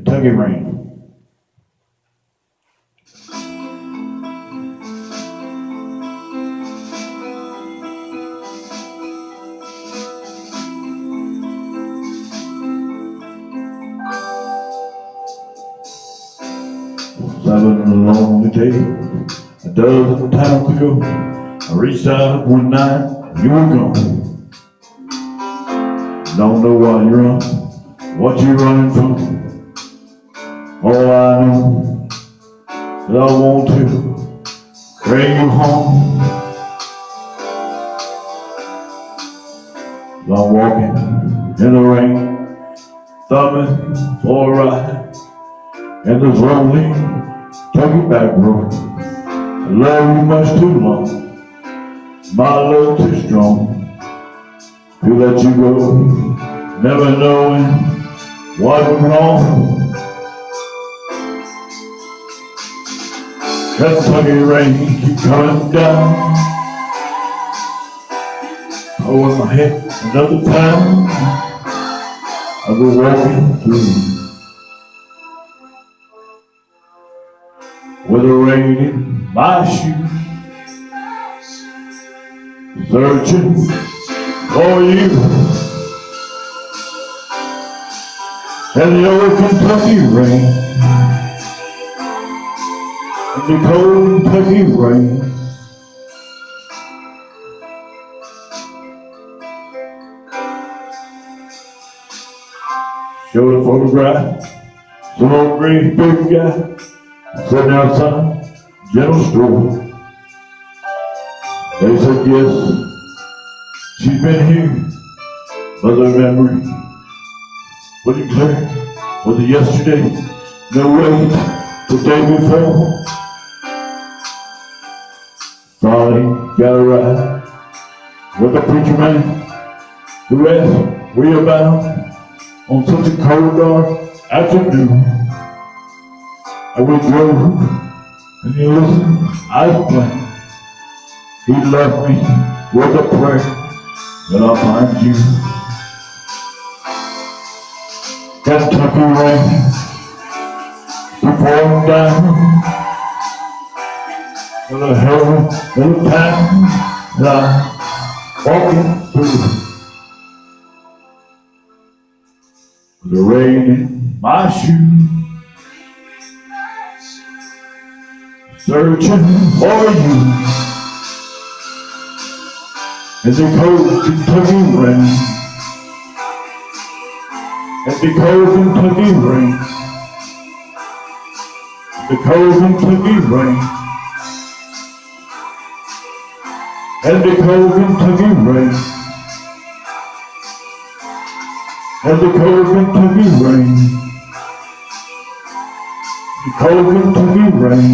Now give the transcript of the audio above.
Kentucky rain. Seven lonely days, a dozen times ago, I reached out one night, you were gone. Don't know why you run, what you running from. All I know is I want to bring you home. I'm walking in the rain, thumbing for a ride, and this lonely Kentucky back road. I love you much too long, my love too strong to let you go, never knowing what went wrong. Kentucky rain keep coming down, over my head another time. I've been walking through with the rain in my shoes, searching for you. And the old Kentucky rain, and the cold Kentucky rain. Showed a photograph, some old green big guy sitting outside general store. They said yes, she's been here, but the memory wasn't clear. Was it yesterday? No way, the day before. Finally got a ride with the preacher man. The rest we abound on such a cold dark afternoon. And we drove, and you listen, I was playing. He left me with a prayer that I'll find you. Kentucky rain, keep falling down. For the hell of the town that I'm walking through. With the rain in my shoes, searching for you. And the cold Kentucky rain, and the cold Kentucky rain, the cold Kentucky rain, and the cold Kentucky rain, and the cold Kentucky rain, the cold Kentucky rain.